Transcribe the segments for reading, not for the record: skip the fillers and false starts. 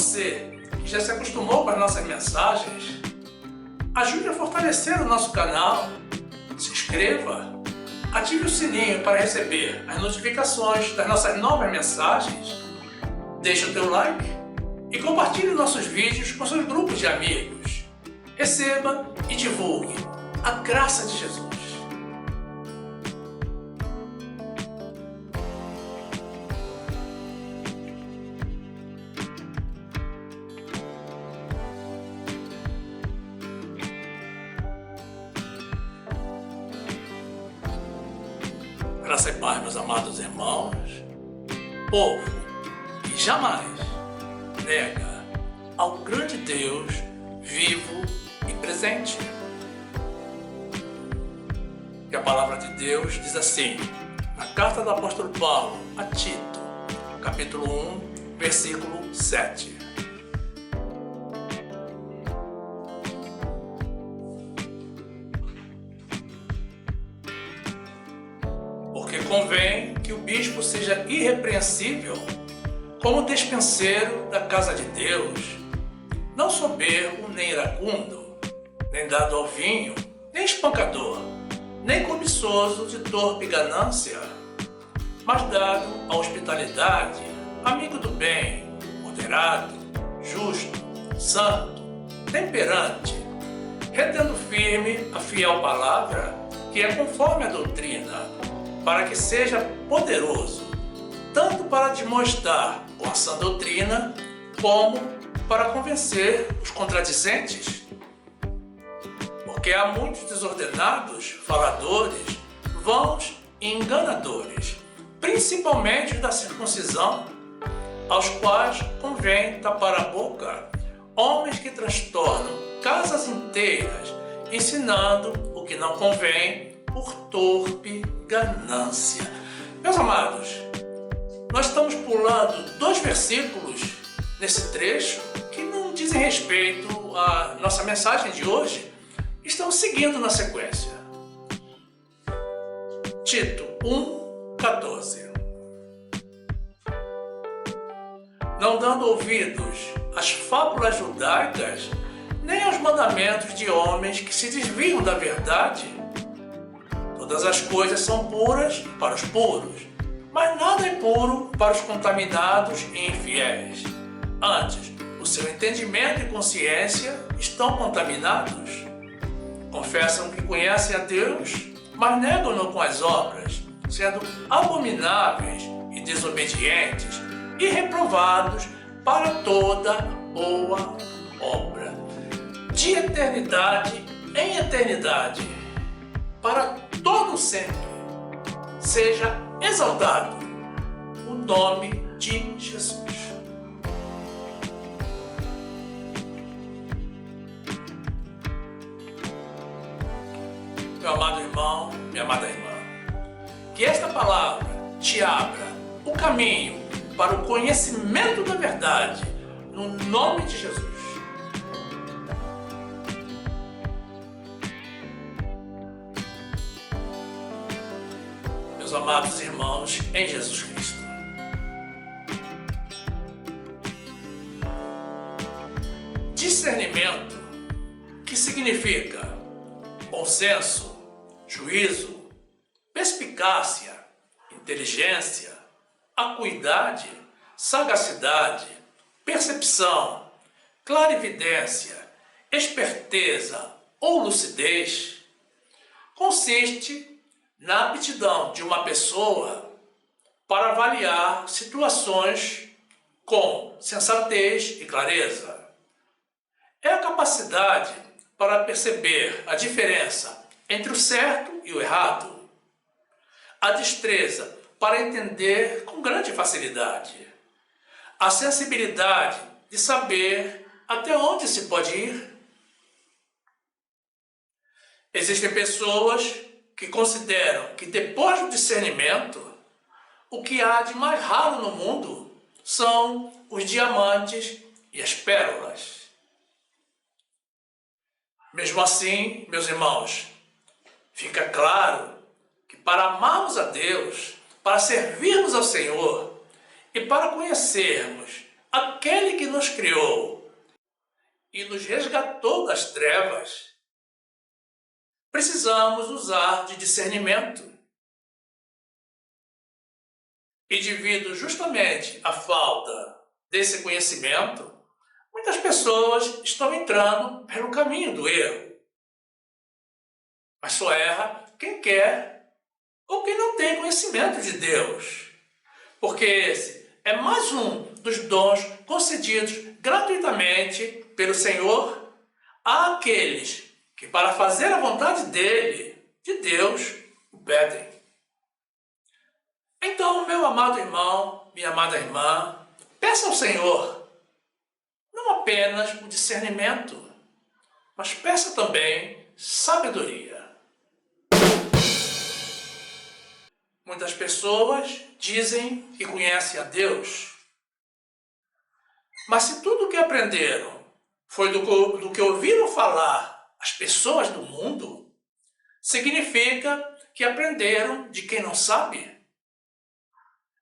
você que já se acostumou com as nossas mensagens, ajude a fortalecer o nosso canal, se inscreva, ative o sininho para receber as notificações das nossas novas mensagens, deixe o teu like e compartilhe nossos vídeos com seus grupos de amigos. Receba e divulgue a graça de Jesus. Graça e paz, meus amados irmãos, povo que jamais nega ao grande Deus vivo e presente. E a palavra de Deus diz assim, na carta do apóstolo Paulo a Tito, capítulo 1, versículo 7. Porque convém que o bispo seja irrepreensível como despenseiro da casa de Deus, não soberbo nem iracundo, nem dado ao vinho, nem espancador, nem cobiçoso de torpe ganância, mas dado à hospitalidade, amigo do bem, moderado, justo, santo, temperante, retendo firme a fiel palavra, que é conforme a doutrina, para que seja poderoso, tanto para demonstrar com a sã doutrina, como para convencer os contradizentes. Porque há muitos desordenados, faladores, vãos e enganadores, principalmente da circuncisão, aos quais convém tapar a boca, homens que transtornam casas inteiras, ensinando o que não convém por torpe ganância. Meus amados, nós estamos pulando 2 versículos nesse trecho que não dizem respeito à nossa mensagem de hoje. Estamos seguindo na sequência. Tito 1:14. Não dando ouvidos às fábulas judaicas, nem aos mandamentos de homens que se desviam da verdade. Todas as coisas são puras para os puros, mas nada é puro para os contaminados e infiéis. Antes, o seu entendimento e consciência estão contaminados. Confessam que conhecem a Deus, mas negam-no com as obras, sendo abomináveis e desobedientes e reprovados para toda boa obra. De eternidade em eternidade, para todo sempre, seja exaltado o nome de Jesus. Meu amado irmão, minha amada irmã, que esta palavra te abra o caminho para o conhecimento da verdade, no nome de Jesus. Meus amados irmãos em Jesus Cristo, discernimento, que significa bom senso, juízo, perspicácia, inteligência, acuidade, sagacidade, percepção, clarividência, esperteza ou lucidez, consiste na aptidão de uma pessoa para avaliar situações com sensatez e clareza. É a capacidade para perceber a diferença entre o certo e o errado. A destreza para entender com grande facilidade. A sensibilidade de saber até onde se pode ir. Existem pessoas que consideram que depois do discernimento, o que há de mais raro no mundo são os diamantes e as pérolas. Mesmo assim, meus irmãos, fica claro que para amarmos a Deus, para servirmos ao Senhor e para conhecermos aquele que nos criou e nos resgatou das trevas, precisamos usar de discernimento. E devido justamente à falta desse conhecimento, muitas pessoas estão entrando pelo caminho do erro. Mas só erra quem quer ou quem não tem conhecimento de Deus. Porque esse é mais um dos dons concedidos gratuitamente pelo Senhor àqueles que, para fazer a vontade dele, de Deus, o pedem. Então, meu amado irmão, minha amada irmã, peça ao Senhor não apenas o discernimento, mas peça também sabedoria. Muitas pessoas dizem que conhecem a Deus, mas se tudo o que aprenderam foi do que ouviram falar as pessoas do mundo, significa que aprenderam de quem não sabe.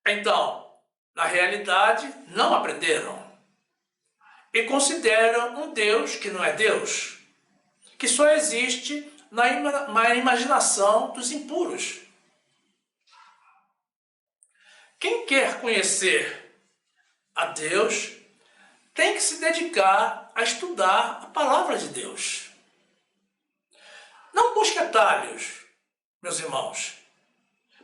Então, na realidade, não aprenderam. E consideram um Deus que não é Deus, que só existe na imaginação dos impuros. Quem quer conhecer a Deus tem que se dedicar a estudar a palavra de Deus. Não busque atalhos, meus irmãos,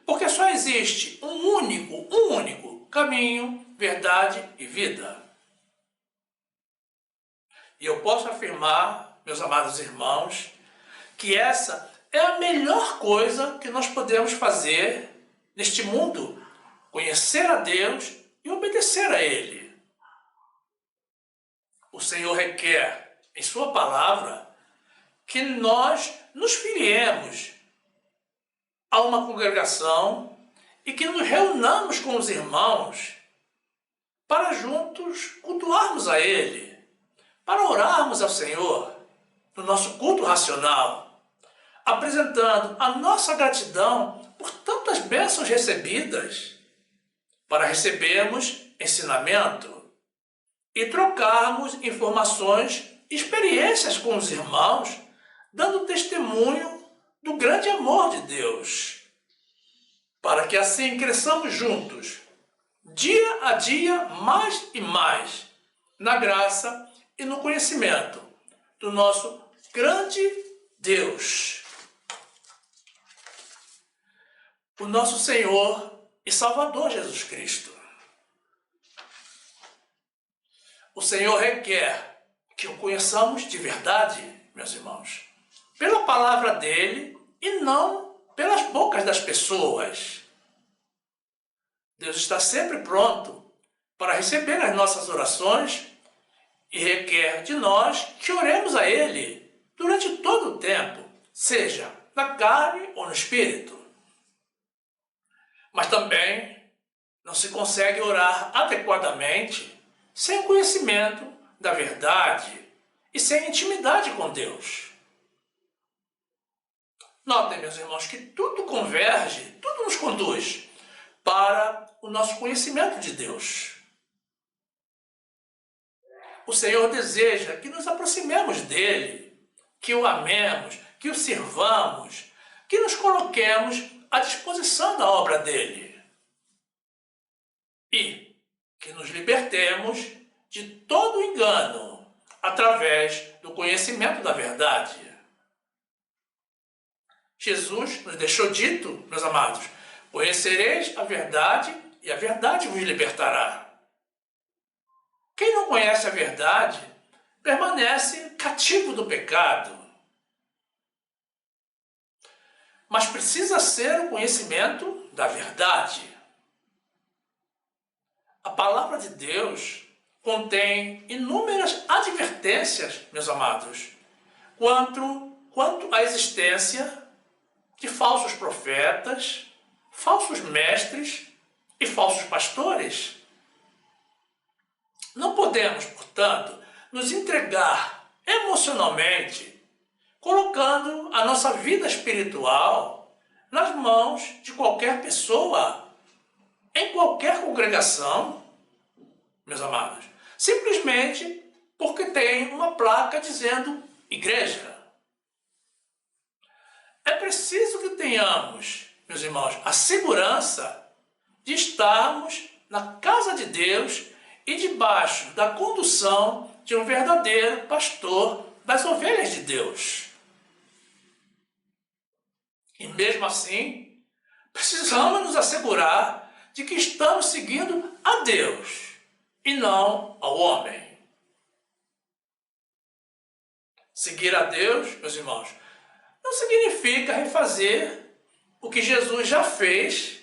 porque só existe um único caminho, verdade e vida. E eu posso afirmar, meus amados irmãos, que essa é a melhor coisa que nós podemos fazer neste mundo: conhecer a Deus e obedecer a Ele. O Senhor requer, em sua palavra, que nós nos filiemos a uma congregação e que nos reunamos com os irmãos para juntos cultuarmos a Ele, para orarmos ao Senhor no nosso culto racional, apresentando a nossa gratidão por tantas bênçãos recebidas, para recebermos ensinamento e trocarmos informações e experiências com os irmãos, dando testemunho do grande amor de Deus, para que assim cresçamos juntos, dia a dia, mais e mais, na graça e no conhecimento do nosso grande Deus, o nosso Senhor e Salvador Jesus Cristo. O Senhor requer que o conheçamos de verdade, meus irmãos, pela palavra dele e não pelas bocas das pessoas. Deus está sempre pronto para receber as nossas orações e requer de nós que oremos a Ele durante todo o tempo, seja na carne ou no espírito. Mas também não se consegue orar adequadamente sem conhecimento da verdade e sem intimidade com Deus. Notem, meus irmãos, que tudo converge, tudo nos conduz para o nosso conhecimento de Deus. O Senhor deseja que nos aproximemos dele, que o amemos, que o sirvamos, que nos coloquemos à disposição da obra dele e que nos libertemos de todo engano através do conhecimento da verdade. Jesus nos deixou dito, meus amados: conhecereis a verdade e a verdade vos libertará. Quem não conhece a verdade permanece cativo do pecado. Mas precisa ser o conhecimento da verdade. A palavra de Deus contém inúmeras advertências, meus amados, quanto à existência de falsos profetas, falsos mestres e falsos pastores. Não podemos, portanto, nos entregar emocionalmente, colocando a nossa vida espiritual nas mãos de qualquer pessoa, em qualquer congregação, meus amados. simplesmente porque tem uma placa dizendo igreja. É preciso que tenhamos, meus irmãos, a segurança de estarmos na casa de Deus e debaixo da condução de um verdadeiro pastor das ovelhas de Deus. E mesmo assim, precisamos nos assegurar de que estamos seguindo a Deus e não ao homem. Seguir a Deus, meus irmãos, não significa refazer o que Jesus já fez,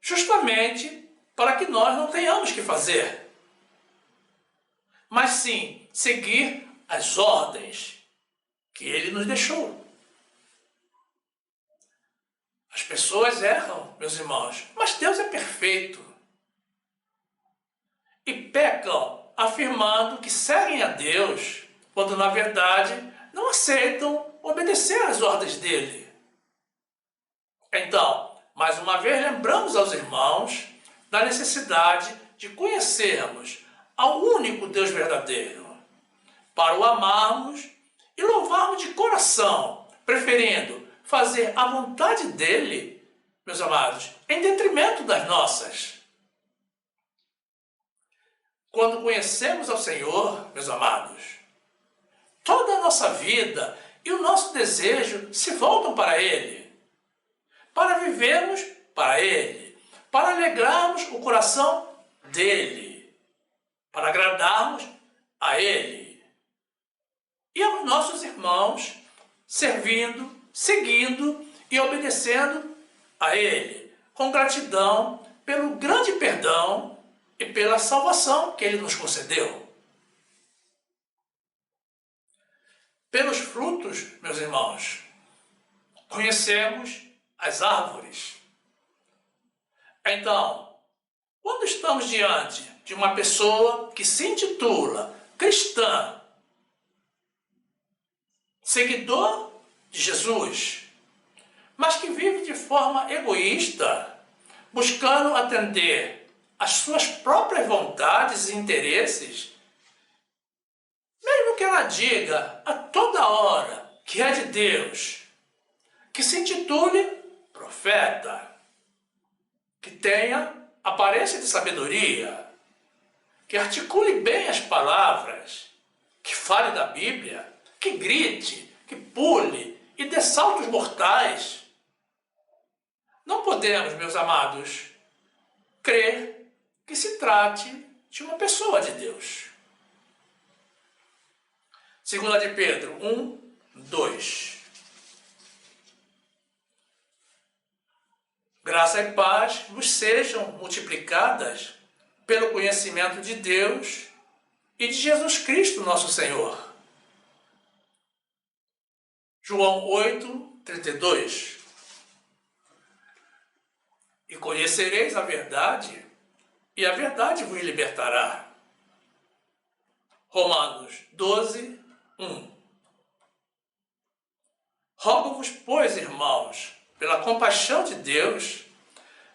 justamente para que nós não tenhamos que fazer. Mas sim, seguir as ordens que Ele nos deixou. As pessoas erram, meus irmãos, mas Deus é perfeito. E pecam afirmando que seguem a Deus, quando na verdade não aceitam obedecer às ordens dele. Então, mais uma vez lembramos aos irmãos da necessidade de conhecermos ao único Deus verdadeiro, para o amarmos e louvarmos de coração, preferindo fazer a vontade dele, meus amados, em detrimento das nossas. Quando conhecemos ao Senhor, meus amados, toda a nossa vida e o nosso desejo se voltam para Ele, para vivermos para Ele, para alegrarmos o coração dEle, para agradarmos a Ele e aos nossos irmãos, servindo, seguindo e obedecendo a Ele, com gratidão pelo grande perdão e pela salvação que Ele nos concedeu. Pelos frutos, meus irmãos, conhecemos as árvores. Então, quando estamos diante de uma pessoa que se intitula cristã, seguidor de Jesus, mas que vive de forma egoísta, buscando atender às suas próprias vontades e interesses, mesmo que ela diga a toda hora que é de Deus, que se intitule profeta, que tenha aparência de sabedoria, que articule bem as palavras, que fale da Bíblia, que grite, que pule e dê saltos mortais. Não podemos, meus amados, crer que se trate de uma pessoa de Deus. 2 de Pedro 1, 2. Graça e paz vos sejam multiplicadas pelo conhecimento de Deus e de Jesus Cristo, nosso Senhor. João 8, 32. E conhecereis a verdade, e a verdade vos libertará. Romanos 12, 1. Rogo-vos, pois, irmãos, pela compaixão de Deus,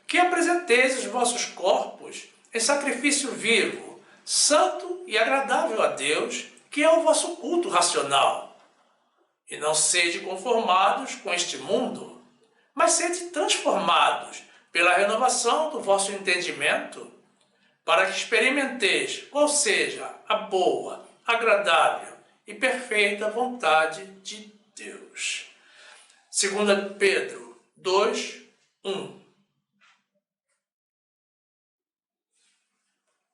que apresenteis os vossos corpos em sacrifício vivo, santo e agradável a Deus, que é o vosso culto racional. E não sede conformados com este mundo, mas sede transformados pela renovação do vosso entendimento, para que experimenteis qual seja a boa, agradável e perfeita vontade de Deus. 2 Pedro 2, 1.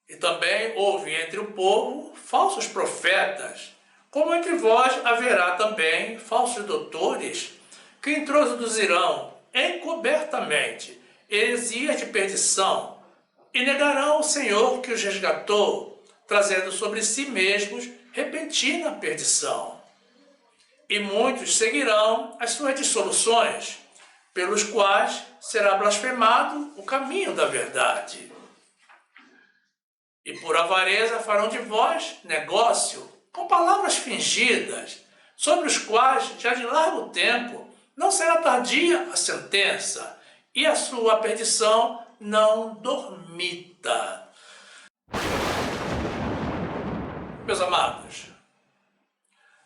E também houve entre o povo falsos profetas, como entre vós haverá também falsos doutores, que introduzirão encobertamente heresias de perdição, e negarão o Senhor que os resgatou, trazendo sobre si mesmos repentina perdição. E muitos seguirão as suas dissoluções, pelos quais será blasfemado o caminho da verdade. E por avareza farão de vós negócio com palavras fingidas, sobre os quais já de largo tempo não será tardia a sentença, e a sua perdição não dormita. Meus amados,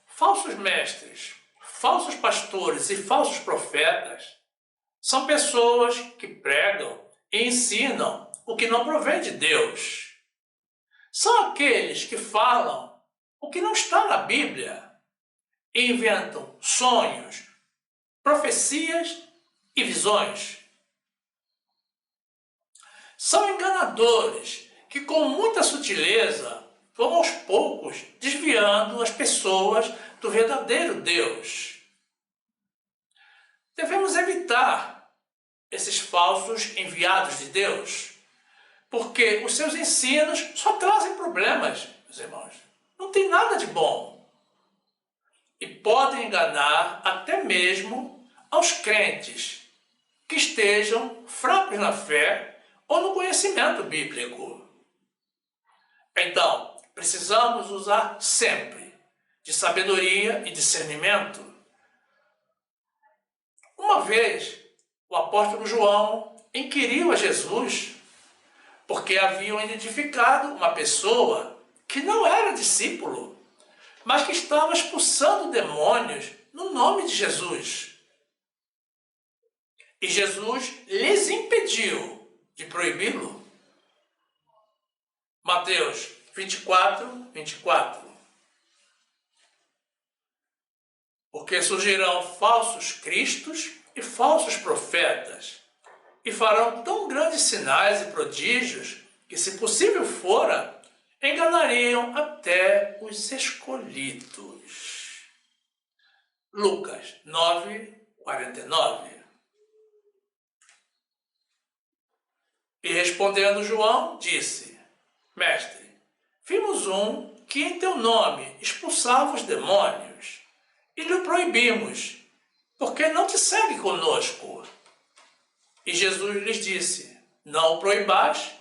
falsos mestres, falsos pastores e falsos profetas são pessoas que pregam e ensinam o que não provém de Deus. São aqueles que falam o que não está na Bíblia e inventam sonhos, profecias e visões. São enganadores que, com muita sutileza, vão aos poucos desviando as pessoas do verdadeiro Deus. Devemos evitar esses falsos enviados de Deus, porque os seus ensinos só trazem problemas, meus irmãos. Não tem nada de bom. E podem enganar até mesmo aos crentes que estejam fracos na fé ou no conhecimento bíblico. Então, precisamos usar sempre de sabedoria e discernimento. Uma vez, o apóstolo João inquiriu a Jesus porque haviam identificado uma pessoa que não era discípulo, mas que estava expulsando demônios no nome de Jesus. E Jesus lhes impediu de proibi-lo. Mateus 24, 24. Porque surgirão falsos cristos e falsos profetas, e farão tão grandes sinais e prodígios que, se possível fora, enganariam até os escolhidos. Lucas 9, 49. E respondendo João, disse: Mestre, vimos um que em teu nome expulsava os demônios, e lhe proibimos, porque não te segue conosco. E Jesus lhes disse: Não o proibais,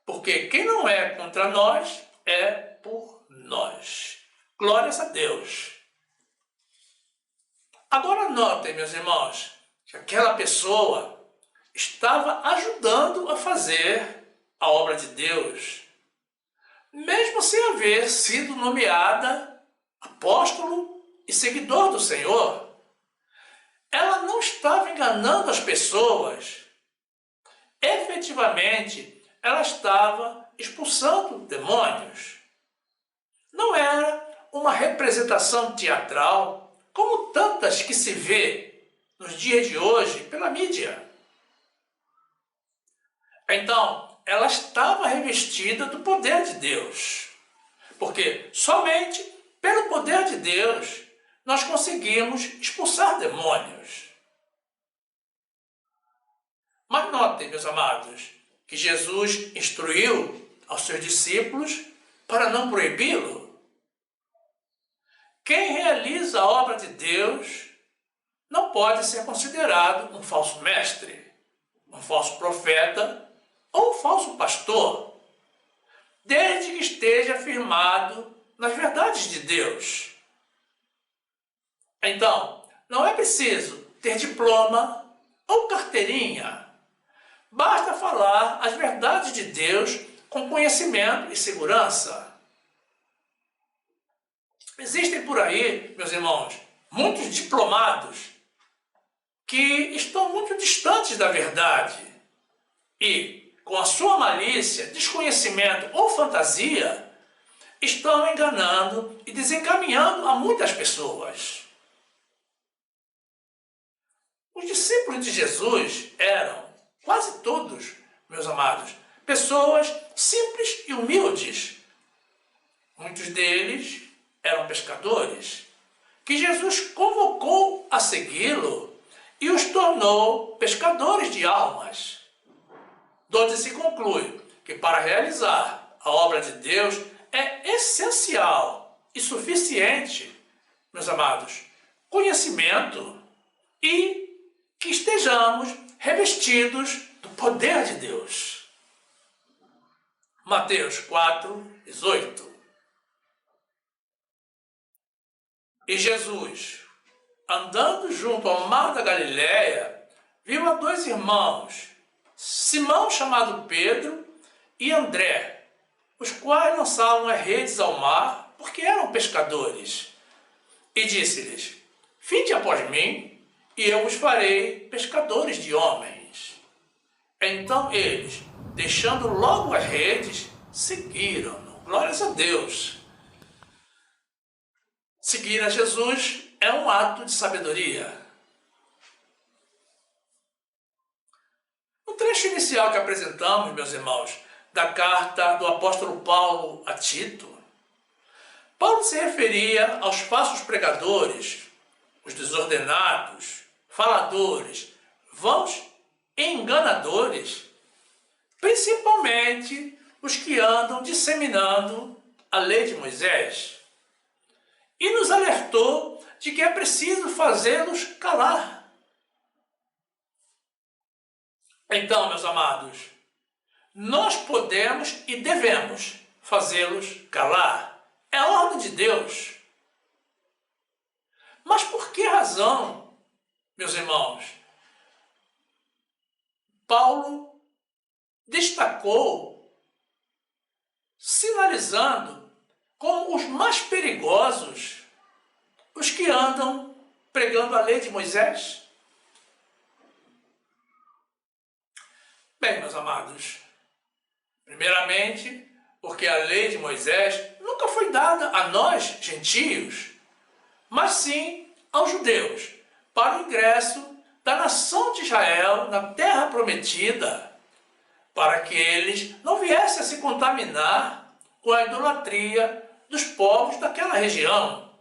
porque quem não é contra nós é por nós. Glórias a Deus. Agora notem, meus irmãos, que aquela pessoa estava ajudando a fazer a obra de Deus, mesmo sem haver sido nomeada apóstolo e seguidor do Senhor. Ela não estava enganando as pessoas. Efetivamente, ela estava expulsando demônios. Não era uma representação teatral, como tantas que se vê nos dias de hoje pela mídia. Então, ela estava revestida do poder de Deus, porque somente pelo poder de Deus nós conseguimos expulsar demônios. Mas notem, meus amados, que Jesus instruiu aos seus discípulos para não proibi-lo. Quem realiza a obra de Deus não pode ser considerado um falso mestre, um falso profeta ou um falso pastor, desde que esteja firmado nas verdades de Deus. Então, não é preciso ter diploma ou carteirinha. Basta falar as verdades de Deus com conhecimento e segurança. Existem por aí, meus irmãos, muitos diplomados que estão muito distantes da verdade e, com a sua malícia, desconhecimento ou fantasia, estão enganando e desencaminhando a muitas pessoas. Os discípulos de Jesus eram, quase todos, meus amados, pessoas simples e humildes. Muitos deles eram pescadores, que Jesus convocou a segui-lo e os tornou pescadores de almas. Donde se conclui que para realizar a obra de Deus é essencial e suficiente, meus amados, conhecimento e que estejamos revestidos do poder de Deus. Mateus 4, 18. E Jesus, andando junto ao mar da Galileia, viu a dois irmãos, Simão, chamado Pedro, e André, os quais lançavam as redes ao mar, porque eram pescadores. E disse-lhes: Vinde após mim, e eu vos farei pescadores de homens. Então eles, deixando logo as redes, seguiram-no. Glórias a Deus. Seguir a Jesus é um ato de sabedoria. No trecho inicial que apresentamos, meus irmãos, da carta do apóstolo Paulo a Tito, Paulo se referia aos falsos pregadores, os desordenados, faladores, vãos e enganadores, principalmente os que andam disseminando a lei de Moisés, e nos alertou de que é preciso fazê-los calar. Então, meus amados, nós podemos e devemos fazê-los calar. É a ordem de Deus. Mas por que razão, meus irmãos, Paulo destacou, sinalizando como os mais perigosos os que andam pregando a lei de Moisés? Bem, meus amados, primeiramente, porque a lei de Moisés nunca foi dada a nós, gentios, mas sim aos judeus, para o ingresso da nação de Israel na terra prometida, para que eles não viessem a se contaminar com a idolatria dos povos daquela região.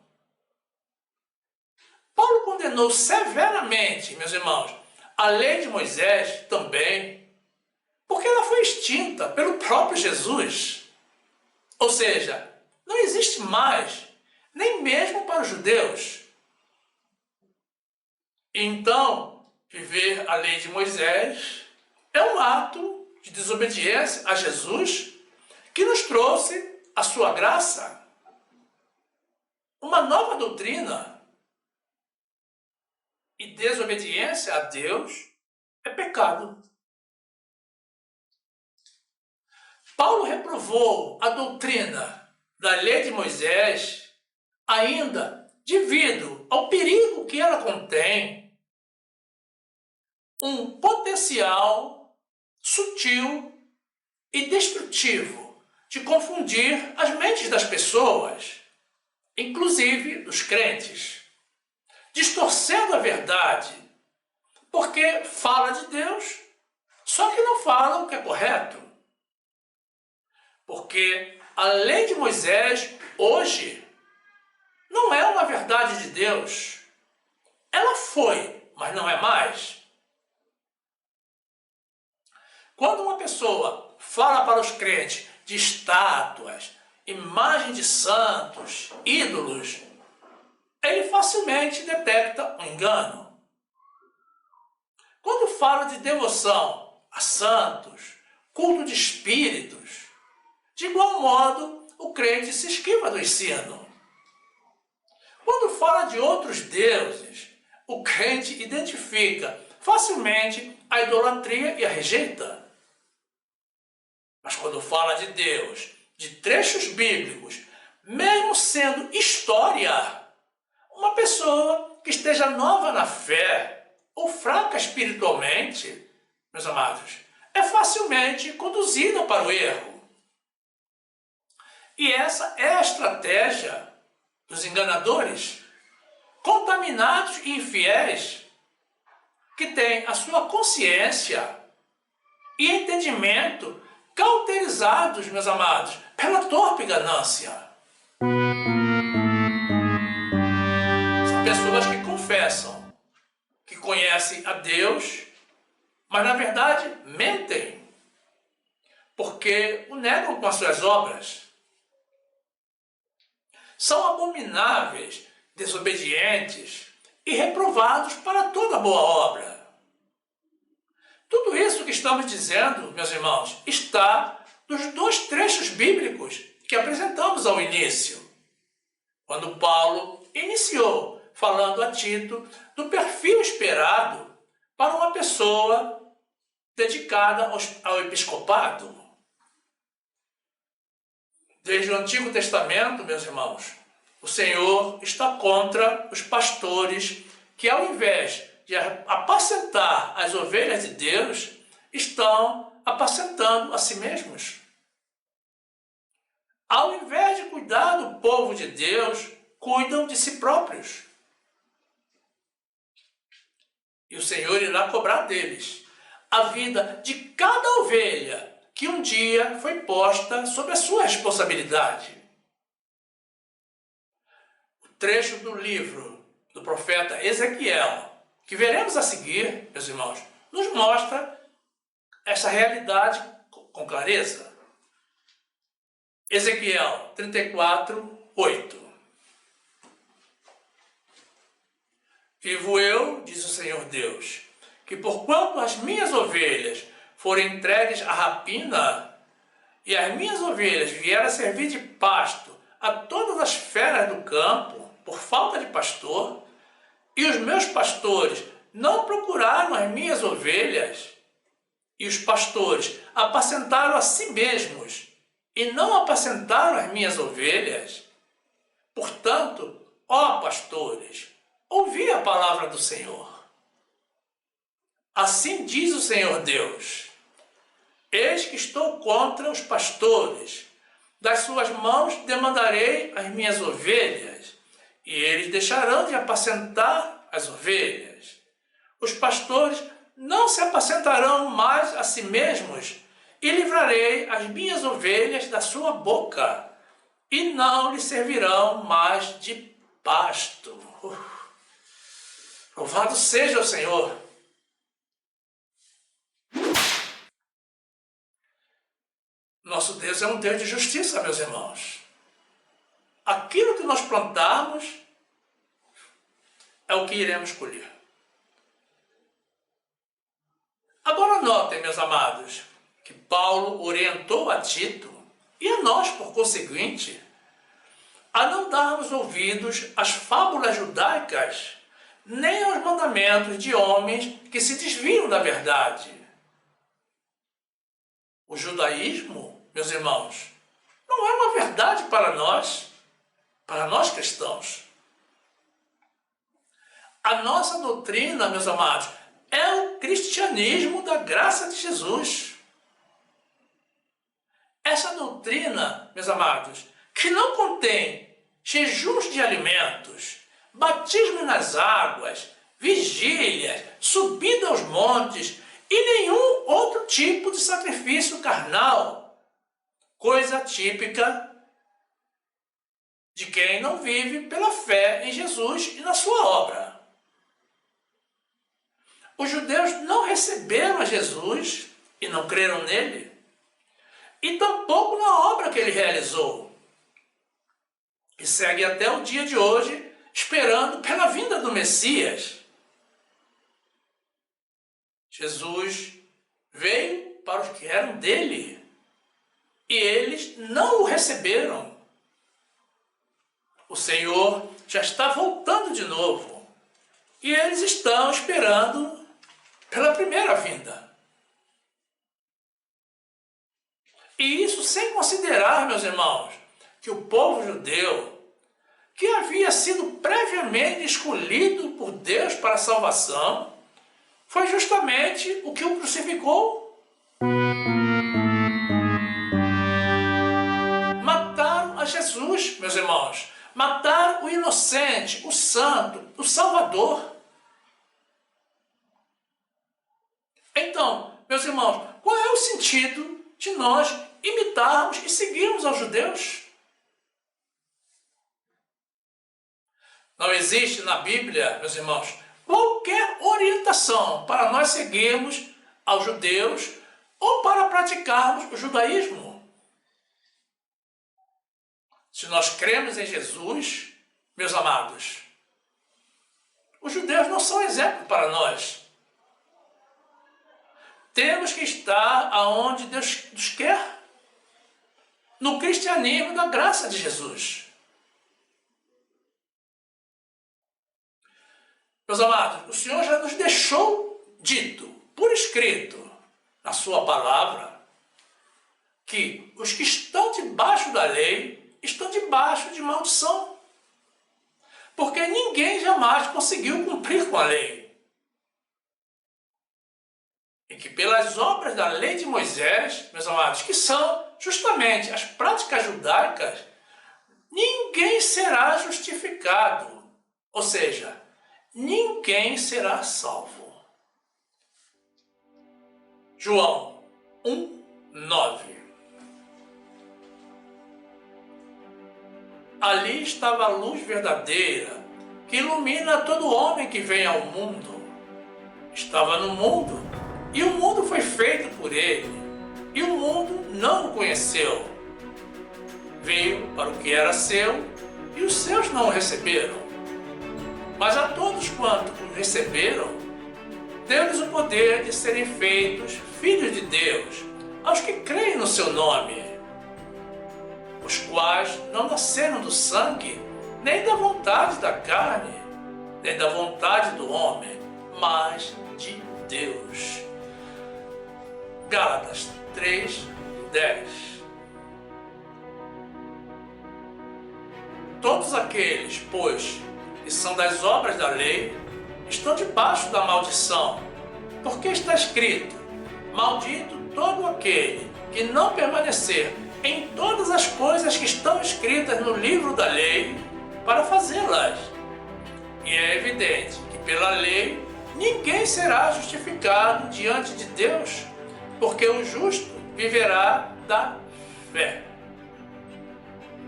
Paulo condenou severamente, meus irmãos, a lei de Moisés também, porque ela foi extinta pelo próprio Jesus. Ou seja, não existe mais, nem mesmo para os judeus. Então, viver a lei de Moisés é um ato de desobediência a Jesus que nos trouxe a sua graça, uma nova doutrina. E desobediência a Deus é pecado. Paulo reprovou a doutrina da lei de Moisés ainda devido ao perigo que ela contém, um potencial sutil e destrutivo de confundir as mentes das pessoas, inclusive dos crentes, distorcendo a verdade, porque fala de Deus, só que não fala o que é correto. Porque a lei de Moisés, hoje, não é uma verdade de Deus. Ela foi, mas não é mais. Quando uma pessoa fala para os crentes de estátuas, imagem de santos, ídolos, ele facilmente detecta um engano. Quando fala de devoção a santos, culto de espíritos, de igual modo, o crente se esquiva do ensino. Quando fala de outros deuses, o crente identifica facilmente a idolatria e a rejeita. Mas quando fala de Deus, de trechos bíblicos, mesmo sendo história, uma pessoa que esteja nova na fé ou fraca espiritualmente, meus amados, é facilmente conduzida para o erro. E essa é a estratégia dos enganadores, contaminados e infiéis, que têm a sua consciência e entendimento cauterizados, meus amados, pela torpe ganância. São pessoas que confessam que conhecem a Deus, mas na verdade mentem, porque o negam com as suas obras. São abomináveis, desobedientes e reprovados para toda boa obra. Tudo isso que estamos dizendo, meus irmãos, está nos dois trechos bíblicos que apresentamos ao início, quando Paulo iniciou falando a Tito do perfil esperado para uma pessoa dedicada ao episcopado. Desde o Antigo Testamento, meus irmãos, o Senhor está contra os pastores que, ao invés de apacentar as ovelhas de Deus, estão apacentando a si mesmos. Ao invés de cuidar do povo de Deus, cuidam de si próprios. E o Senhor irá cobrar deles a vida de cada ovelha que um dia foi posta sob a sua responsabilidade. O trecho do livro do profeta Ezequiel, que veremos a seguir, meus irmãos, nos mostra essa realidade com clareza. Ezequiel 34, 8. Vivo eu, diz o Senhor Deus, que porquanto as minhas ovelhas forem entregues à rapina, e as minhas ovelhas vieram a servir de pasto a todas as feras do campo, por falta de pastor, e os meus pastores não procuraram as minhas ovelhas, e os pastores apacentaram a si mesmos, e não apacentaram as minhas ovelhas. Portanto, ó pastores, ouvi a palavra do Senhor. Assim diz o Senhor Deus: eis que estou contra os pastores, das suas mãos demandarei as minhas ovelhas, e eles deixarão de apacentar as ovelhas. Os pastores não se apacentarão mais a si mesmos, e livrarei as minhas ovelhas da sua boca, e não lhes servirão mais de pasto. Louvado seja o Senhor! Nosso Deus é um Deus de justiça, meus irmãos. Aquilo que nós plantarmos é o que iremos colher. Agora notem, meus amados, que Paulo orientou a Tito, e a nós, por conseguinte, a não darmos ouvidos às fábulas judaicas, nem aos mandamentos de homens que se desviam da verdade. O judaísmo, meus irmãos, não é uma verdade para nós cristãos. A nossa doutrina, meus amados, é o cristianismo da graça de Jesus. Essa doutrina, meus amados, que não contém jejuns de alimentos, batismo nas águas, vigílias, subida aos montes e nenhum outro tipo de sacrifício carnal, coisa típica de quem não vive pela fé em Jesus e na sua obra. Os judeus não receberam a Jesus e não creram nele, e tampouco na obra que ele realizou, e segue até o dia de hoje esperando pela vinda do Messias. Jesus veio para os que eram dele, e eles não o receberam. O Senhor já está voltando de novo, e eles estão esperando pela primeira vinda. E isso sem considerar, meus irmãos, que o povo judeu, que havia sido previamente escolhido por Deus para a salvação, foi justamente o que o crucificou. Mataram a Jesus, meus irmãos. Mataram o inocente, o santo, o Salvador. Então, meus irmãos, qual é o sentido de nós imitarmos e seguirmos aos judeus? Não existe na Bíblia, meus irmãos, qualquer orientação para nós seguirmos aos judeus ou para praticarmos o judaísmo. Se nós cremos em Jesus, meus amados, os judeus não são exemplo para nós. Temos que estar aonde Deus nos quer, no cristianismo da graça de Jesus. Meus amados, o Senhor já nos deixou dito, por escrito, na sua palavra, que os que estão debaixo debaixo da lei estão debaixo de maldição. Porque ninguém jamais conseguiu cumprir com a lei. E que pelas obras da lei de Moisés, meus amados, que são justamente as práticas judaicas, ninguém será justificado. Ou seja, ninguém será salvo. João 1:9. Ali estava a luz verdadeira, que ilumina todo homem que vem ao mundo. Estava no mundo, e o mundo foi feito por ele, e o mundo não o conheceu. Veio para o que era seu, e os seus não o receberam. Mas a todos quanto o receberam, deu-lhes o poder de serem feitos filhos de Deus, aos que creem no seu nome, os quais não nasceram do sangue, nem da vontade da carne, nem da vontade do homem, mas de Deus. Gálatas 3:10. Todos aqueles, pois, que são das obras da lei, estão debaixo da maldição, porque está escrito: maldito todo aquele que não permanecer em todas as coisas que estão escritas no livro da lei para fazê-las. E é evidente que pela lei ninguém será justificado diante de Deus, porque o justo viverá da fé.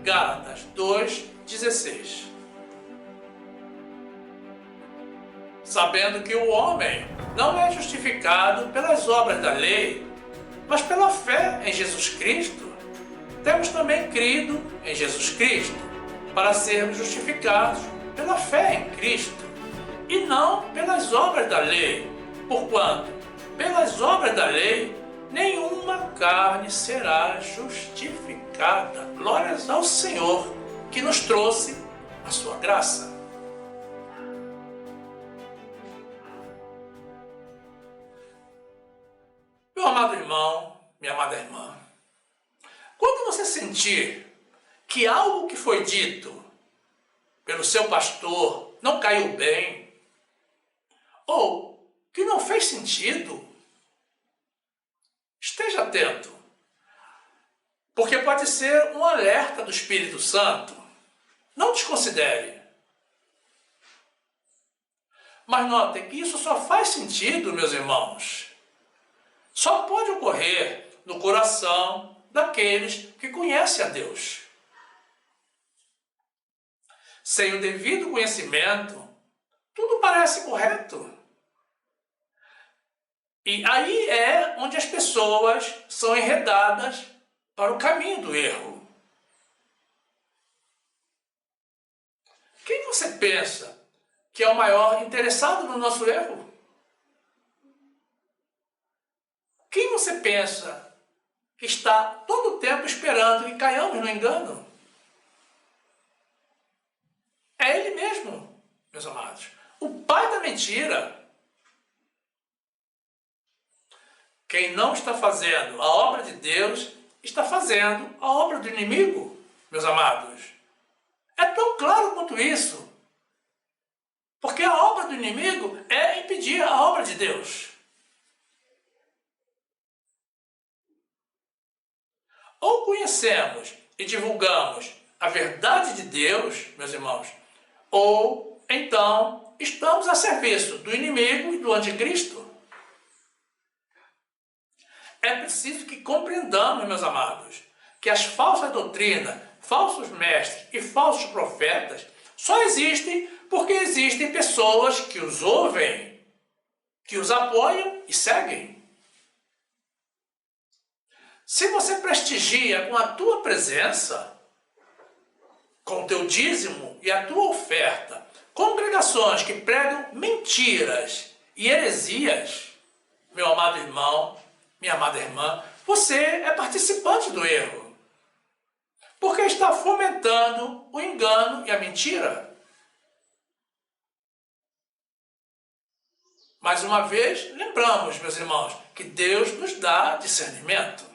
Gálatas 2:16. Sabendo que o homem não é justificado pelas obras da lei, mas pela fé em Jesus Cristo, temos também crido em Jesus Cristo, para sermos justificados pela fé em Cristo, e não pelas obras da lei, porquanto, pelas obras da lei, nenhuma carne será justificada. Glórias ao Senhor, que nos trouxe a sua graça. Meu amado irmão, minha amada irmã, quando você sentir que algo que foi dito pelo seu pastor não caiu bem, ou que não fez sentido, esteja atento, porque pode ser um alerta do Espírito Santo. Não desconsidere. Mas notem que isso só faz sentido, meus irmãos, só pode ocorrer no coração daqueles que conhecem a Deus. Sem o devido conhecimento, tudo parece correto. E aí é onde as pessoas são enredadas para o caminho do erro. Quem você pensa que é o maior interessado no nosso erro? Quem você pensa que está todo o tempo esperando que caiamos no engano? É ele mesmo, meus amados. O pai da mentira. Quem não está fazendo a obra de Deus, está fazendo a obra do inimigo, meus amados. É tão claro quanto isso. Porque a obra do inimigo é impedir a obra de Deus. Ou conhecemos e divulgamos a verdade de Deus, meus irmãos, ou então estamos a serviço do inimigo e do anticristo. É preciso que compreendamos, meus amados, que as falsas doutrinas, falsos mestres e falsos profetas só existem porque existem pessoas que os ouvem, que os apoiam e seguem. Se você prestigia com a tua presença, com o teu dízimo e a tua oferta, congregações que pregam mentiras e heresias, meu amado irmão, minha amada irmã, você é participante do erro, porque está fomentando o engano e a mentira. Mais uma vez, lembramos, meus irmãos, que Deus nos dá discernimento.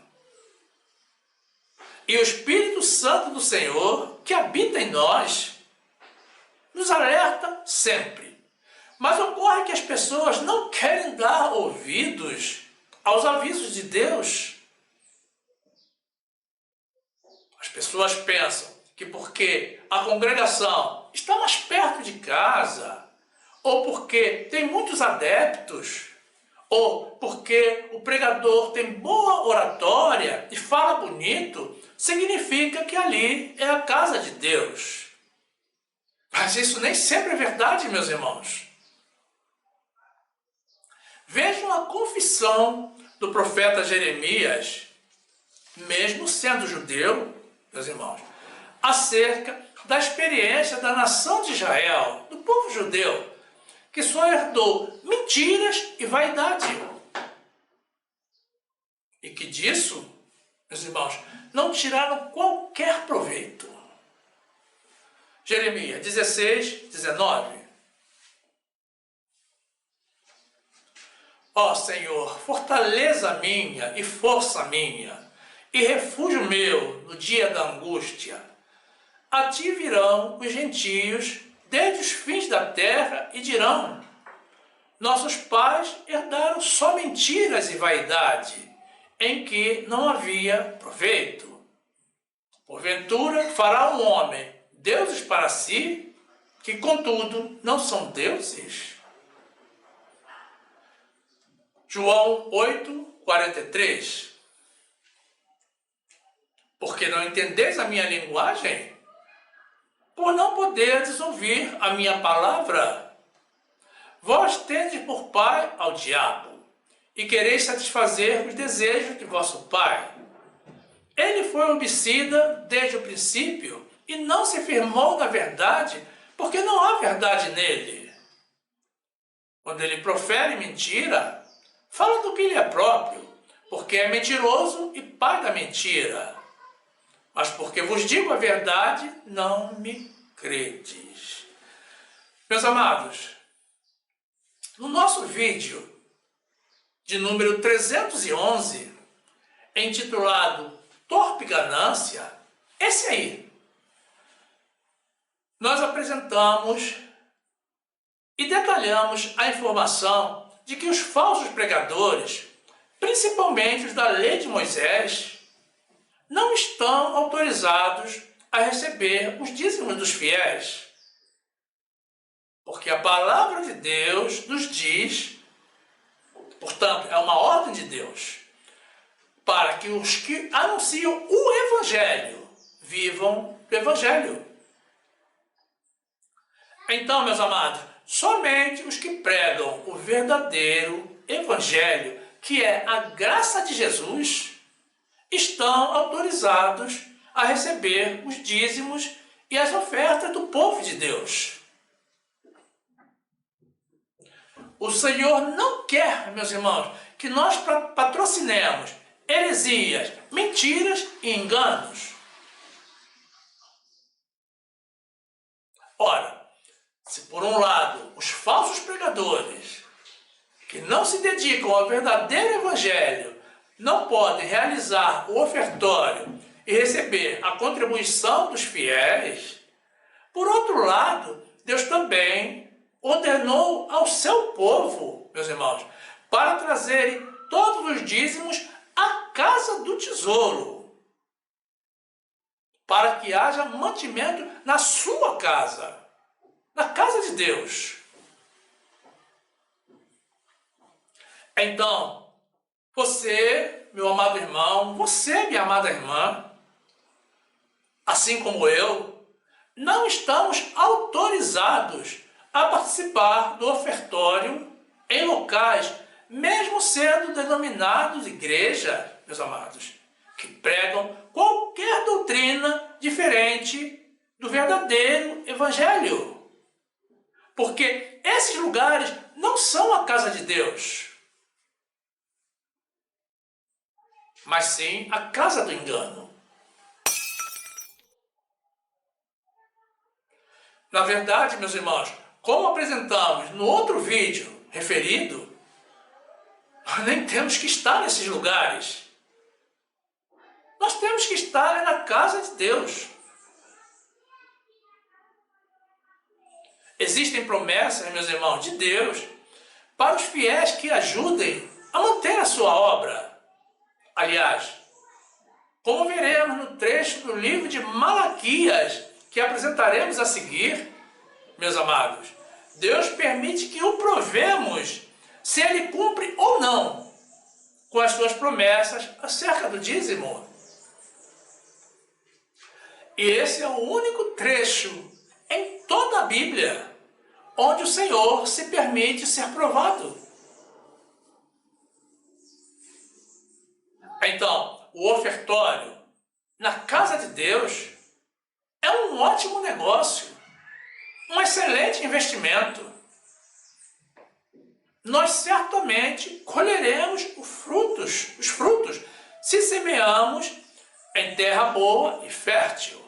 E o Espírito Santo do Senhor, que habita em nós, nos alerta sempre. Mas ocorre que as pessoas não querem dar ouvidos aos avisos de Deus. As pessoas pensam que porque a congregação está mais perto de casa, ou porque tem muitos adeptos, ou porque o pregador tem boa oratória e fala bonito, significa que ali é a casa de Deus. Mas isso nem sempre é verdade, meus irmãos. Vejam a confissão do profeta Jeremias, mesmo sendo judeu, meus irmãos, acerca da experiência da nação de Israel, do povo judeu, que só herdou mentiras e vaidade. E que disso, meus irmãos, não tiraram qualquer proveito. Jeremias 16, 19. Ó Senhor, fortaleza minha e força minha, e refúgio meu no dia da angústia. A ti virão os gentios desde os fins da terra e dirão: nossos pais herdaram só mentiras e vaidade, em que não havia proveito. Porventura fará um homem deuses para si, que contudo não são deuses. João 8, 43. Porque não entendeis a minha linguagem? Por não poderdes ouvir a minha palavra? Vós tendes por pai ao diabo, e quereis satisfazer os desejos de vosso pai. Ele foi homicida desde o princípio, e não se firmou na verdade, porque não há verdade nele. Quando ele profere mentira, fala do que lhe é próprio, porque é mentiroso e pai da mentira. Mas porque vos digo a verdade, não me credes. Meus amados, no nosso vídeo de número 311, intitulado Torpe Ganância, esse aí, nós apresentamos e detalhamos a informação de que os falsos pregadores, principalmente os da lei de Moisés, não estão autorizados a receber os dízimos dos fiéis. Porque a palavra de Deus nos diz, portanto, é uma ordem de Deus, para que os que anunciam o Evangelho vivam do Evangelho. Então, meus amados, somente os que pregam o verdadeiro Evangelho, que é a graça de Jesus, estão autorizados a receber os dízimos e as ofertas do povo de Deus. O Senhor não quer, meus irmãos, que nós patrocinemos heresias, mentiras e enganos. Ora, se por um lado os falsos pregadores, que não se dedicam ao verdadeiro Evangelho, não podem realizar o ofertório e receber a contribuição dos fiéis, por outro lado, Deus também ordenou ao seu povo, meus irmãos, para trazerem todos os dízimos à casa do tesouro, para que haja mantimento na sua casa, na casa de Deus. Então, você, meu amado irmão, você, minha amada irmã, assim como eu, não estamos autorizados a participar do ofertório em locais, mesmo sendo denominados igreja, meus amados, que pregam qualquer doutrina diferente do verdadeiro Evangelho. Porque esses lugares não são a casa de Deus, mas sim a casa do engano. Na verdade, meus irmãos, como apresentamos no outro vídeo referido, nós nem temos que estar nesses lugares. Nós temos temos que estar na casa de Deus. Existem promessas, meus irmãos, de Deus para os fiéis que ajudem a manter a sua obra. Aliás, como veremos no trecho do livro de Malaquias, que apresentaremos a seguir, meus amados, Deus permite que o provemos se ele cumpre ou não com as suas promessas acerca do dízimo. E esse é o único trecho em toda a Bíblia onde o Senhor se permite ser provado. Então, o ofertório na casa de Deus é um ótimo negócio, um excelente investimento. Nós certamente colheremos os frutos, se semeamos em terra boa e fértil.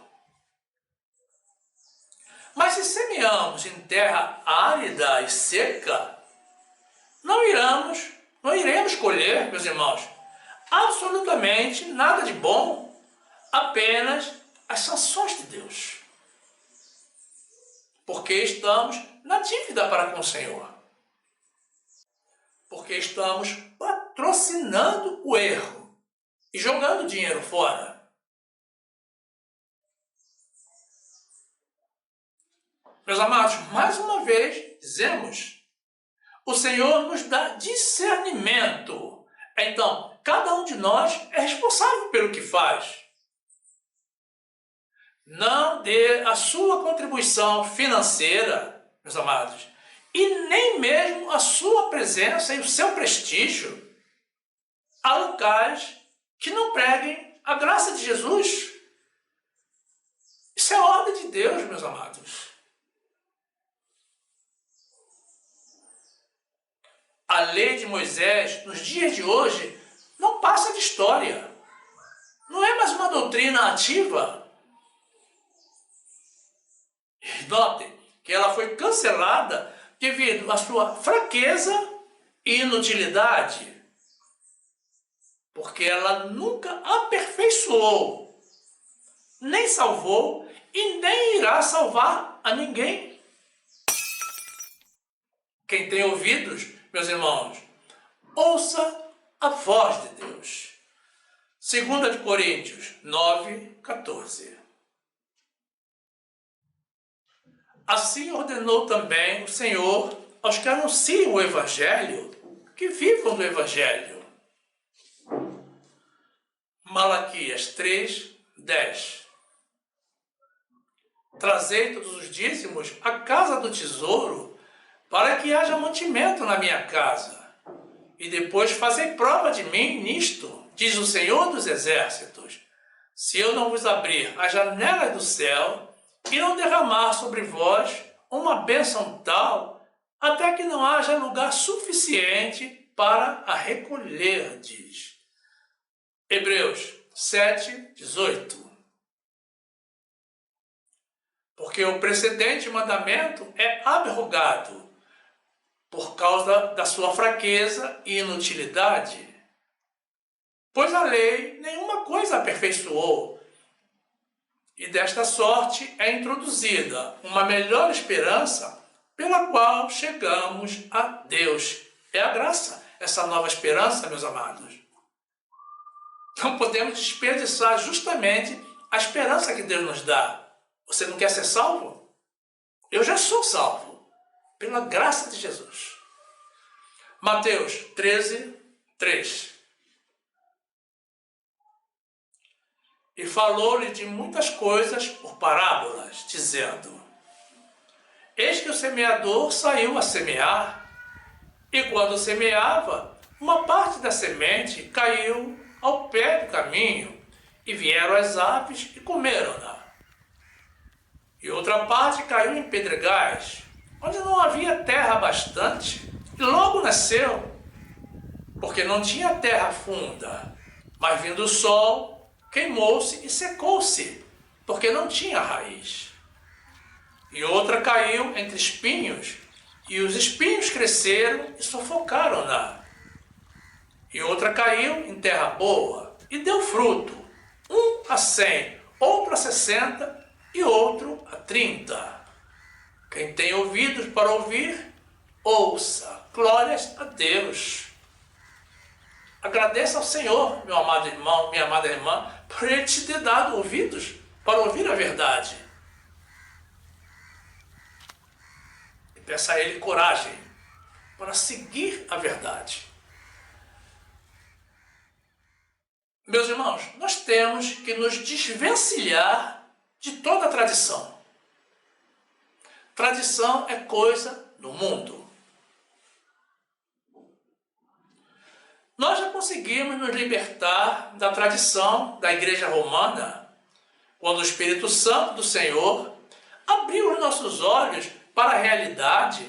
Mas se semeamos em terra árida e seca, não iremos colher, meus irmãos, absolutamente nada de bom, apenas as sanções de Deus. Porque estamos na dívida para com o Senhor. Porque estamos patrocinando o erro e jogando dinheiro fora. Meus amados, mais uma vez dizemos, o Senhor nos dá discernimento. Então, cada um de nós é responsável pelo que faz. Não dê a sua contribuição financeira, meus amados, e nem mesmo a sua presença e o seu prestígio a locais que não preguem a graça de Jesus. Isso é ordem de Deus, meus amados. A lei de Moisés, nos dias de hoje, não passa de história. Não é mais uma doutrina ativa. Notem que ela foi cancelada devido à sua fraqueza e inutilidade. Porque ela nunca aperfeiçoou, nem salvou e nem irá salvar a ninguém. Quem tem ouvidos, meus irmãos, ouça a voz de Deus. 2 Coríntios 9:14. Assim ordenou também o Senhor aos que anunciam o Evangelho, que vivam do Evangelho. Malaquias 3:10. Trazei todos os dízimos à casa do tesouro, para que haja mantimento na minha casa. E depois fazei prova de mim nisto, diz o Senhor dos Exércitos. Se eu não vos abrir as janelas do céu, e não derramar sobre vós uma bênção tal, até que não haja lugar suficiente para a recolher, diz. Hebreus 7:18. Porque o precedente mandamento é abrogado por causa da sua fraqueza e inutilidade. Pois a lei nenhuma coisa aperfeiçoou, e desta sorte é introduzida uma melhor esperança pela qual chegamos a Deus. É a graça, essa nova esperança, meus amados. Não podemos desperdiçar justamente a esperança que Deus nos dá. Você não quer ser salvo? Eu já sou salvo, pela graça de Jesus. Mateus 13:3. E falou-lhe de muitas coisas por parábolas, dizendo: Eis que o semeador saiu a semear, e quando semeava, uma parte da semente caiu ao pé do caminho, e vieram as aves e comeram-na. E outra parte caiu em pedregais, onde não havia terra bastante, e logo nasceu, porque não tinha terra funda, mas vindo o sol, queimou-se e secou-se, porque não tinha raiz. E outra caiu entre espinhos, e os espinhos cresceram e sufocaram-na. E outra caiu em terra boa, e deu fruto, a 100, outro a 60 e outro a 30. Quem tem ouvidos para ouvir, ouça. Glórias a Deus. Agradeça ao Senhor, meu amado irmão, minha amada irmã, por Ele te ter dado ouvidos para ouvir a verdade. E peça a Ele coragem para seguir a verdade. Meus irmãos, nós temos que nos desvencilhar de toda a tradição. Tradição é coisa do mundo. Nós já conseguimos nos libertar da tradição da Igreja Romana, quando o Espírito Santo do Senhor abriu os nossos olhos para a realidade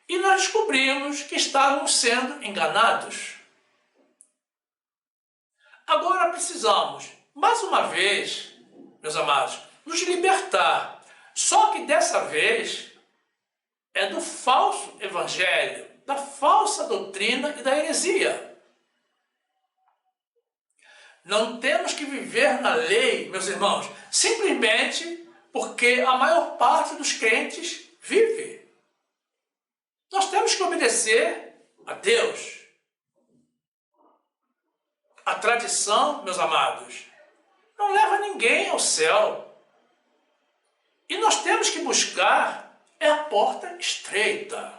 e nós descobrimos que estávamos sendo enganados. Agora precisamos, mais uma vez, meus amados, nos libertar. Só que dessa vez é do falso evangelho, da falsa doutrina e da heresia. Não temos que viver na lei, meus irmãos, simplesmente porque a maior parte dos crentes vive. Nós temos que obedecer a Deus. A tradição, meus amados, não leva ninguém ao céu. E nós temos que buscar a porta estreita.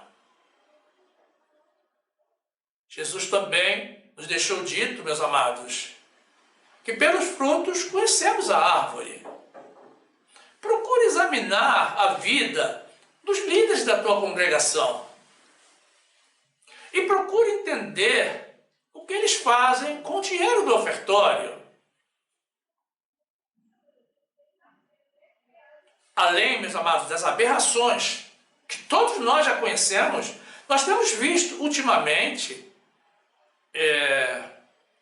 Jesus também nos deixou dito, meus amados, que pelos frutos conhecemos a árvore. Procure examinar a vida dos líderes da tua congregação. E procure entender o que eles fazem com o dinheiro do ofertório. Além, meus amados, das aberrações que todos nós já conhecemos, nós temos visto ultimamente,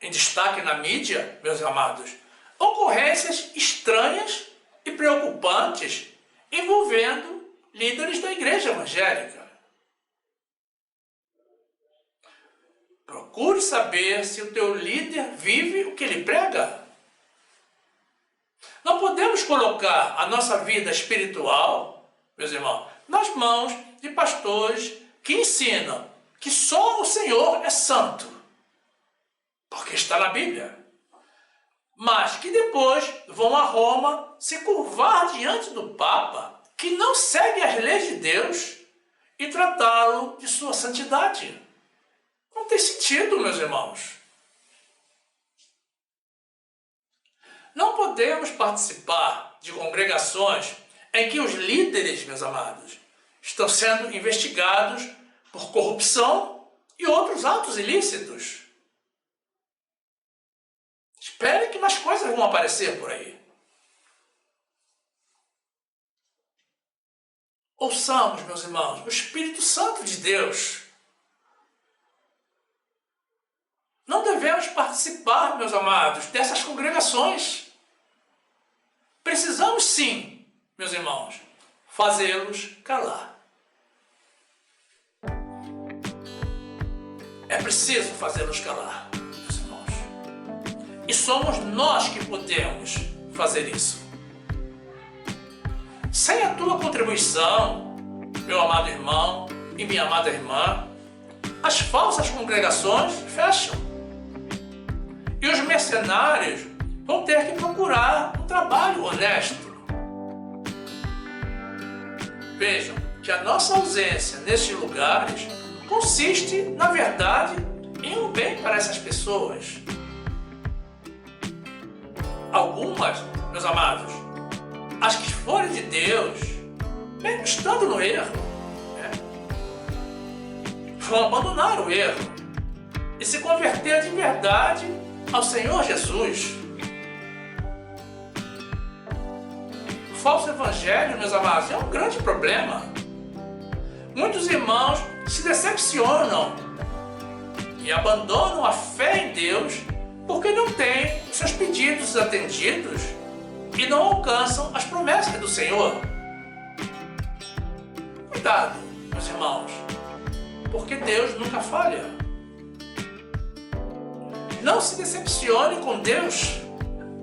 em destaque na mídia, meus amados, ocorrências estranhas e preocupantes envolvendo líderes da igreja evangélica. Procure saber se o teu líder vive o que ele prega. Não podemos colocar a nossa vida espiritual, meus irmãos, nas mãos de pastores que ensinam que só o Senhor é santo, porque está na Bíblia, mas que depois vão a Roma se curvar diante do Papa, que não segue as leis de Deus, e tratá-lo de sua santidade. Não tem sentido, meus irmãos. Não podemos participar de congregações em que os líderes, meus amados, estão sendo investigados por corrupção e outros atos ilícitos. Espere que mais coisas vão aparecer por aí. Ouçamos, meus irmãos, o Espírito Santo de Deus. Não devemos participar, meus amados, dessas congregações. Precisamos sim, meus irmãos, fazê-los calar. É preciso fazê-los calar, meus irmãos. E somos nós que podemos fazer isso. Sem a tua contribuição, meu amado irmão e minha amada irmã, as falsas congregações fecham. E os mercenários vão ter que procurar um trabalho honesto. Vejam que a nossa ausência nestes lugares consiste, na verdade, em um bem para essas pessoas. Algumas, meus amados, as que forem de Deus, mesmo estando no erro, vão abandonar o erro e se converter de verdade ao Senhor Jesus. O falso evangelho, meus amados, é um grande problema. Muitos irmãos se decepcionam e abandonam a fé em Deus porque não têm seus pedidos atendidos e não alcançam as promessas do Senhor. Cuidado, meus irmãos, porque Deus nunca falha. Não se decepcione com Deus.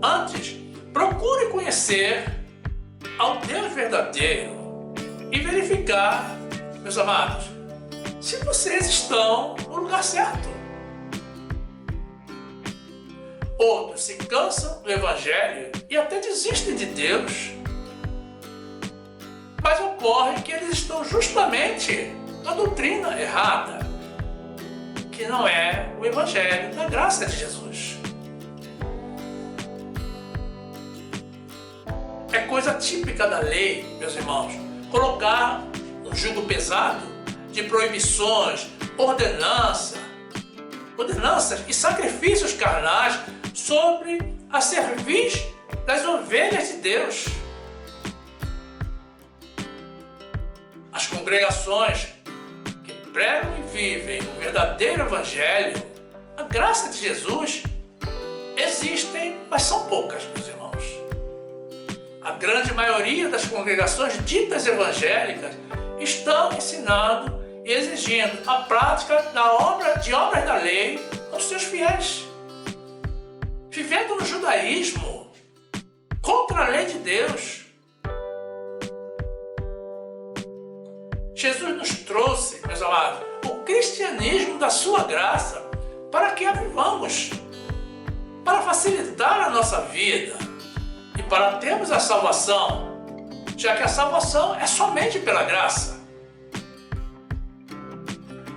Antes, procure conhecer ao Deus verdadeiro e verificar, meus amados, se vocês estão no lugar certo. Outros se cansam do Evangelho e até desistem de Deus. Mas ocorre que eles estão justamente na doutrina errada, que não é o Evangelho da graça de Jesus. É coisa típica da lei, meus irmãos, colocar um jugo pesado de proibições, ordenanças e sacrifícios carnais sobre a cerviz das ovelhas de Deus. As congregações que pregam e vivem o verdadeiro Evangelho, a graça de Jesus, existem, mas são poucas, meus irmãos. A grande maioria das congregações ditas evangélicas estão ensinando e exigindo a prática de obras da lei aos seus fiéis, vivendo no judaísmo contra a lei de Deus. Jesus nos trouxe, meus amados, o cristianismo da sua graça para que a vivamos, para facilitar a nossa vida e para termos a salvação, já que a salvação é somente pela graça.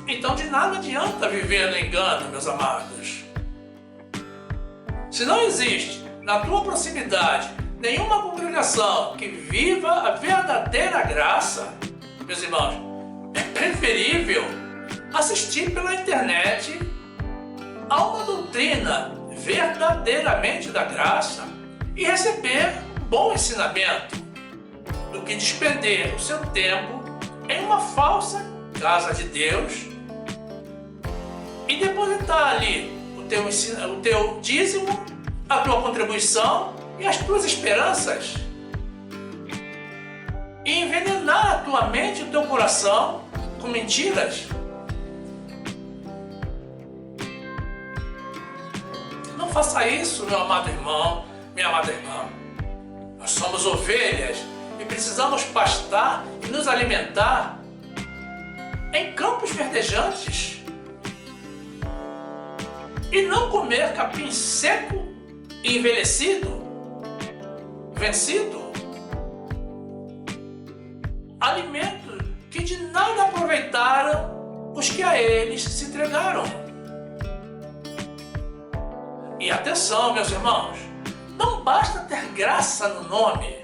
Então de nada adianta viver no engano, meus amados. Se não existe na tua proximidade nenhuma congregação que viva a verdadeira graça, meus irmãos, é preferível assistir pela internet a uma doutrina verdadeiramente da graça e receber um bom ensinamento, do que despender o seu tempo em uma falsa casa de Deus e depositar ali o teu dízimo, a tua contribuição e as tuas esperanças, e envenenar a tua mente e o teu coração com mentiras. Não faça isso, meu amado irmão, minha amada irmã. Nós somos ovelhas e precisamos pastar e nos alimentar em campos verdejantes e não comer capim seco e envelhecido, vencido. Alimentos que de nada aproveitaram os que a eles se entregaram. E atenção, meus irmãos, não basta ter graça no nome,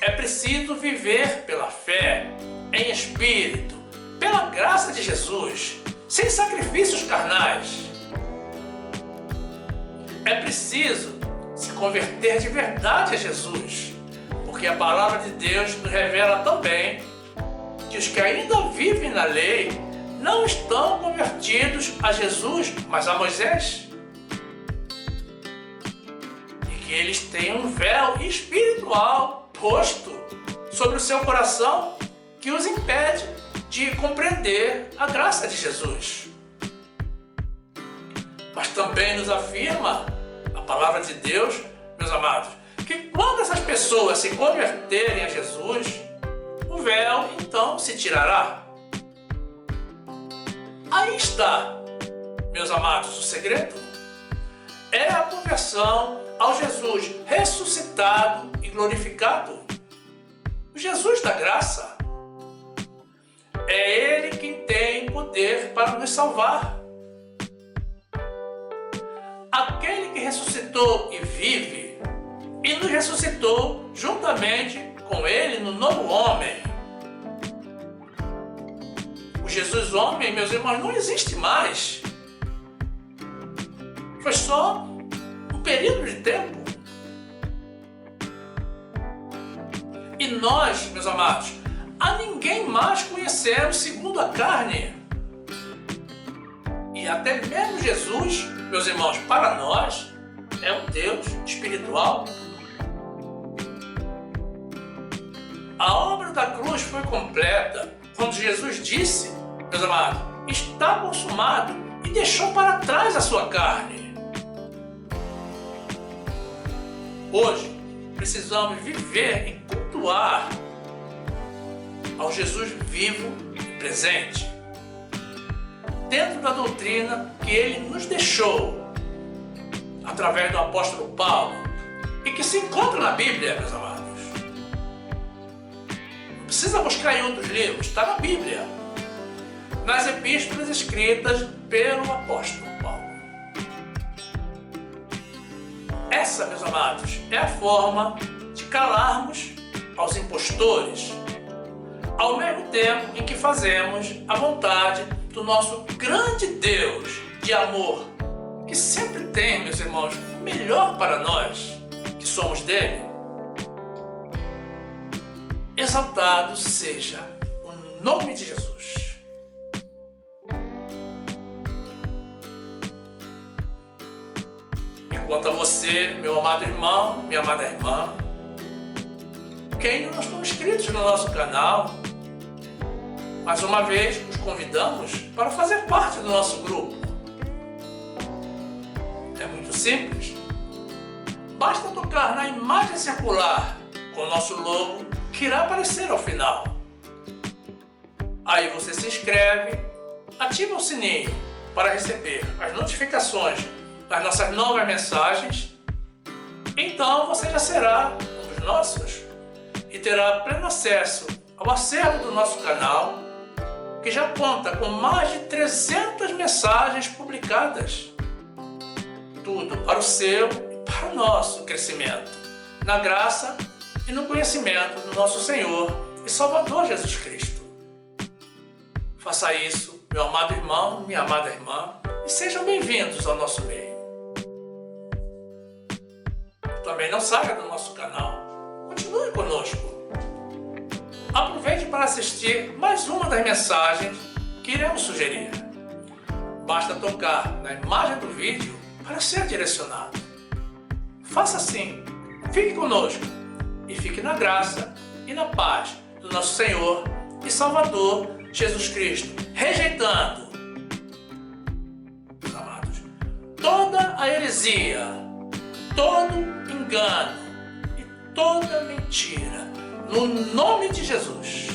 é preciso viver pela fé, em espírito, pela graça de Jesus, sem sacrifícios carnais. É preciso se converter de verdade a Jesus, porque a palavra de Deus nos revela também que os que ainda vivem na lei não estão convertidos a Jesus, mas a Moisés. E que eles têm um véu espiritual posto sobre o seu coração que os impede de compreender a graça de Jesus. Mas também nos afirma a palavra de Deus, meus amados, que quando essas pessoas se converterem a Jesus, o véu então se tirará. Aí está, meus amados, o segredo. É a conversão ao Jesus ressuscitado e glorificado. O Jesus da graça. É Ele quem tem poder para nos salvar. Aquele que ressuscitou e vive, e nos ressuscitou juntamente com Ele no novo homem. O Jesus homem, meus irmãos, não existe mais. Foi só um período de tempo. E nós, meus amados, a ninguém mais conhecemos segundo a carne. E até mesmo Jesus, meus irmãos, para nós, é um Deus espiritual. A obra da cruz foi completa quando Jesus disse, meus amados, está consumado, e deixou para trás a sua carne. Hoje, precisamos viver e cultuar ao Jesus vivo e presente, dentro da doutrina que ele nos deixou através do apóstolo Paulo e que se encontra na Bíblia, meus amados. Não precisa buscar em outros livros, está na Bíblia, nas epístolas escritas pelo apóstolo Paulo. Essa, meus amados, é a forma de calarmos aos impostores, ao mesmo tempo em que fazemos a vontade do nosso grande Deus de amor, que sempre tem, meus irmãos, o melhor para nós, que somos dele. Exaltado seja o nome de Jesus. Enquanto a você, meu amado irmão, minha amada irmã, que ainda não estão inscritos no nosso canal, mais uma vez os convidamos para fazer parte do nosso grupo. É muito simples. Basta tocar na imagem circular com o nosso logo que irá aparecer ao final. Aí você se inscreve, ativa o sininho para receber as notificações das nossas novas mensagens. Então você já será um dos nossos e terá pleno acesso ao acervo do nosso canal, que já conta com mais de 300 mensagens publicadas. Tudo para o seu e para o nosso crescimento, na graça e no conhecimento do nosso Senhor e Salvador Jesus Cristo. Faça isso, meu amado irmão, minha amada irmã, e sejam bem-vindos ao nosso meio. Também não saia do nosso canal. Continue conosco. Aproveite para assistir mais uma das mensagens que iremos sugerir. Basta tocar na imagem do vídeo para ser direcionado. Faça assim, fique conosco e fique na graça e na paz do nosso Senhor e Salvador Jesus Cristo, rejeitando, meus amados, toda a heresia, todo engano e toda mentira, no nome de Jesus.